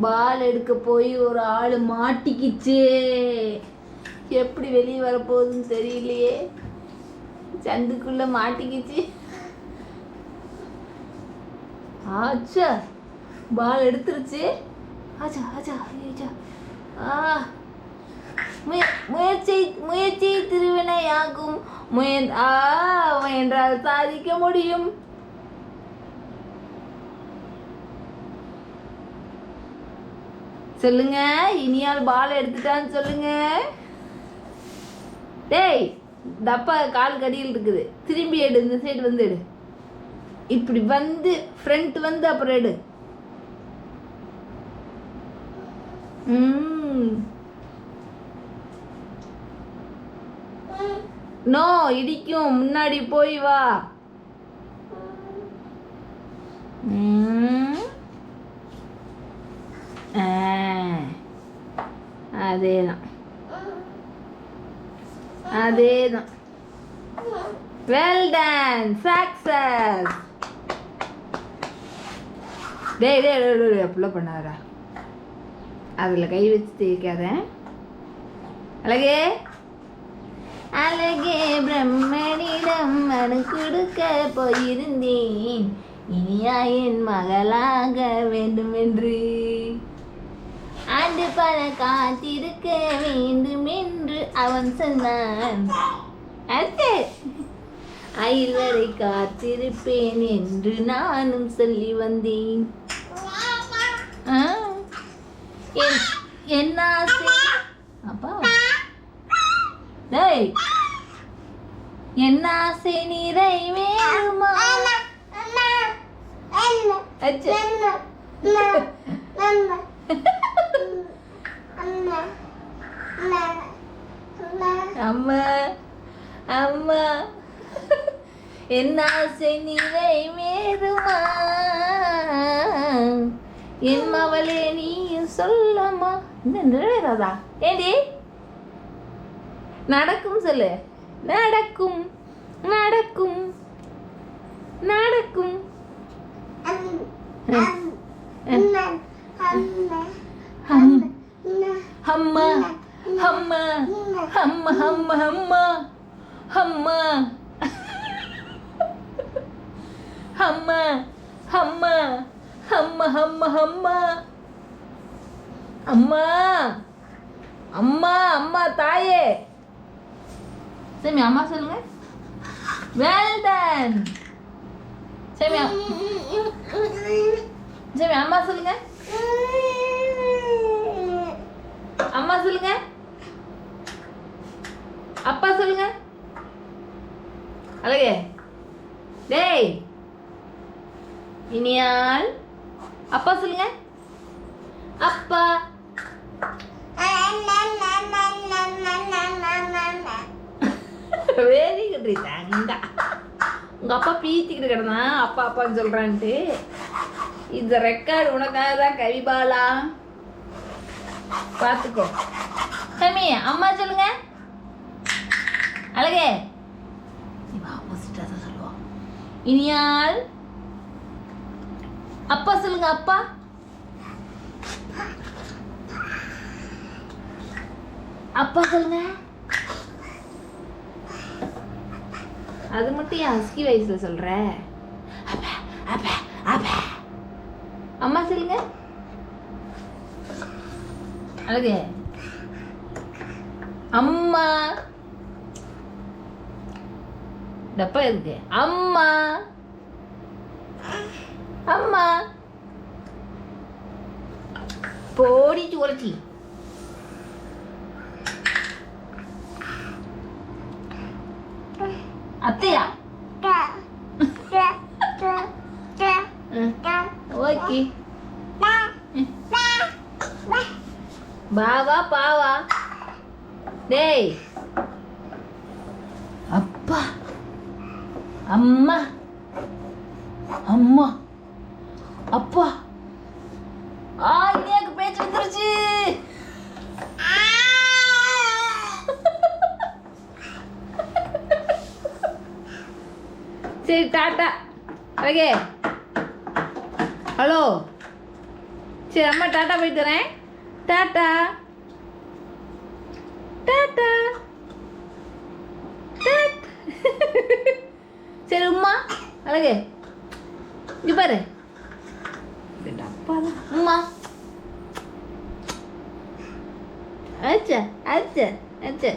பால் எடுக்க போய் ஒரு ஆள் மாட்டிக்கிச்சு. எப்படி வெளியே வரப்போகுதுன்னு தெரியலையே. சந்துக்குள்ள மாட்டிக்கிச்சு. ஆச்சா, பால் எடுத்துருச்சு. ஆச்சா ஆச்சா ஆச்சா. முயற்சி திருவினையாகும். முயன்றால் சாதிக்க முடியும். சொல்லுங்க, இனியால் பால் எடுத்துட்டான்னு சொல்லுங்க. டேய், தப்பா கால் கடியில் இருக்குது. திரும்பி எடு, இந்த சைடு வந்து எடு. இப்படி வந்து ஃப்ரண்ட் வந்து அப்புறம் எடு. நோ, இடிக்கும். முன்னாடி போய் வா. அதேதான் அதேதான். Well done, success. டேய் டேய் டேய், அப்படிலாம் பண்ணாதடா. அதில் கை வச்சு தேய்க்காத. அழகே அழகே, பிரம்மனிடம் மனு கொடுக்க போயிருந்தேன். இனியா என் மகளாக வேண்டும் என்று. ஆண்டு பல காத்திருக்க வேண்டும் என்று அவன் சொன்னான். ஆயுள் வரை காத்திருப்பேன் என்று நானும் சொல்லி வந்தேன். என்ன ஆசை அப்பா? டேய், என்ன ஆசை நிறைவேறுமா? அம்மா அம்மா, என் ஆசை நிறைவேறுமா? என் மவளே நீயும் சொல்லம்மா. இன்னும் நிறைவேறாதா? ஏண்டி? நடக்கும் சொல்லு. நடக்கும் நடக்கும் நடக்கும். அம்மா அம்மா அம்மா அம்மா அம்மா அம்மா அம்மா அம்மா அம்மா அம்மா அம்மா அம்மா அம்மா அம்மா தாயே. சரி, அம்மா சொல்லுங்க. Well done. சரி சரி, அம்மா சொல்லுங்க. அம்மா சொல்லுங்க. அப்பா சொல்லுங்க. அழகே. டேய், இனியால் அப்பா சொல்லுங்க. அப்பா. வெரி குட் தங்கா. உங்க அப்பா பீத்திக்கிட்டு கிடந்தான் அப்பா அப்பான்னு சொல்றான்ட்டு. இந்த ரெக்கார்டு உனக்காக தான் கவிபாலா, பார்த்துக்கோ. சமி, அம்மா சொல்லுங்க. அழகே, ஆப்போசிட்டா தான் சொல்லுவோம். இனியால் அப்பா சொல்லுங்க. அப்பா. அப்பா சொல்லுங்க. அது மட்டும் என் ஹஸ்கி வயசுல சொல்ற. அம்மா சொல்லுங்க. அழகு. அம்மா. டப்பா இருக்கு. அம்மா அம்மா. போடிச்சு உரைச்சி. அத்தையா? ஓகே. பாவா பாவா. டேய், அப்பா அம்மா அம்மா அப்பா. இன்னைக்கு பேச்சு வந்துருச்சு. சரி, டாட்டா. Okay, hello. சரி அம்மா டாட்டா போயிட்டு வரேன். டாட்டா டாட்டா டாட்டா. சரி உம்மா அழகு இங்க பாரு. அப்பா தான் உம்மா. ஆச்சா ஆச்சா ஆச்சா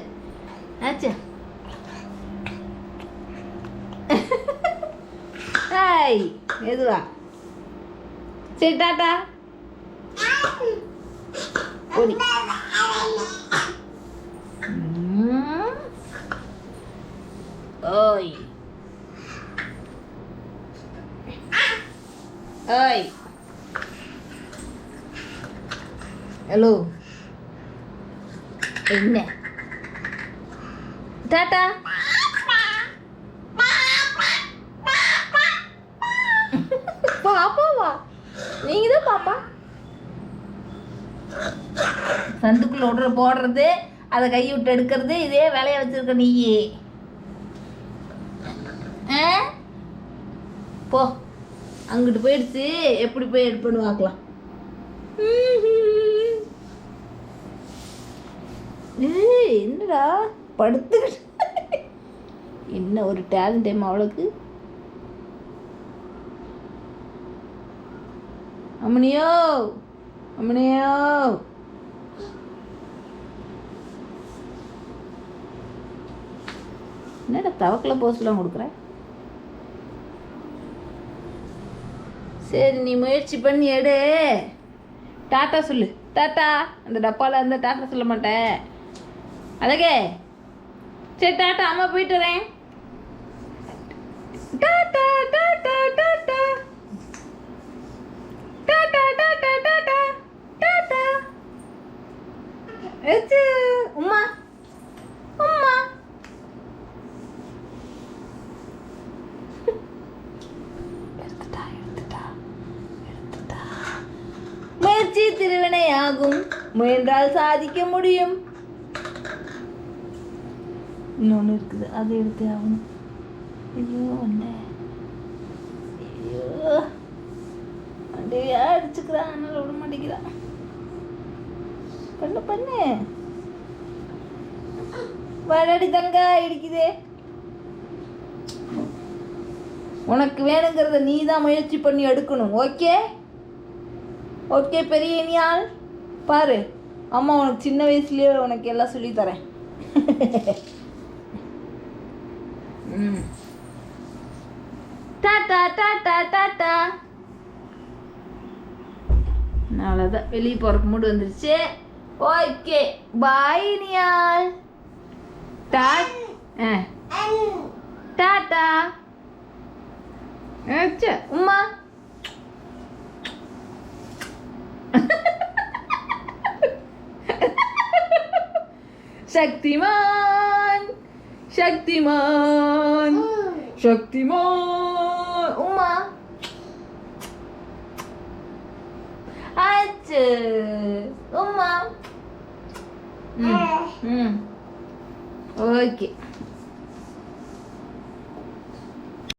ஆச்சா. ஹாய் எதுவா. சரி டாட்டா ஓடி. ஓய் ஓய் ஹலோ என்ன டாட்டா. பாப்பாவா நீங்க தான் பாப்பா. சந்துக்குள்ள விடுற போடுறது அதை கை விட்டு எடுக்கிறது இதே வேலையை வச்சிருக்க நீயே. போ அங்கிட்டு போயிடுச்சு. எப்படி போய் எடுப்பேன்னு பார்க்கலாம். என்னடா படுத்துக்கிட்டு என்ன ஒரு டேலண்ட் டைம் அவளுக்கு. அம்மனியோ அம்மனியோ என்னடா தவக்கல போஸ்ட்லாம் கொடுக்குறேன். சரி நீ முயற்சி பண்ணி எடு. டாட்டா சொல்லு. டாட்டா. அந்த டப்பாவில் இருந்தால் டாட்டா சொல்ல மாட்டேன் அழகே. சரி டாட்டா அம்மா போயிட்டு வரேன். டாட்டா டாட்டா டாட்டா டாட்டா டாட்டா டாட்டா டாட்டா. ஏச்சு உம்மா உம்மா. முயற்சி திருவினையாகும், முயன்றால் சாதிக்க முடியும். இன்னொன்று இருக்குது, அதை எடுத்து ஆகணும். ஐயோ ஒன்று ஐயோ அப்படியே அடிச்சுக்கிறான், அதனால விட மாட்டேங்கிறான். பண்ணு பண்ணு வடடி தங்கா இடிக்குதே. உனக்கு வேணுங்கிறத நீ தான் முயற்சி பண்ணி எடுக்கணும். ஓகே ஓகே பெரிய இனியால் பாரு, அம்மா உனக்கு சின்ன வயசுலேயே உனக்கு எல்லாம் சொல்லித்தரேன். டாட்டா டாட்டா டாட்டா. அவ்வளோதான், வெளியே போகிறக்கு மூடு வந்துருச்சு. ஓகே பாய் இனியால். டாட்டா. உம்மா சக்திமான் சக்திமான் சக்திமான். உம்மா ஆச்சு உம்மா. ஓகே